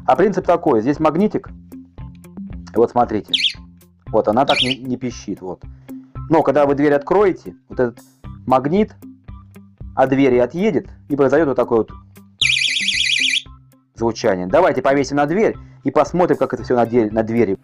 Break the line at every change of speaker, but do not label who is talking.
А принцип такой, здесь магнитик, и вот смотрите, вот она так не пищит, вот. Но когда вы дверь откроете, вот этот магнит от двери отъедет, и произойдет вот такое вот звучание. Давайте повесим на дверь и посмотрим, как это все на двери.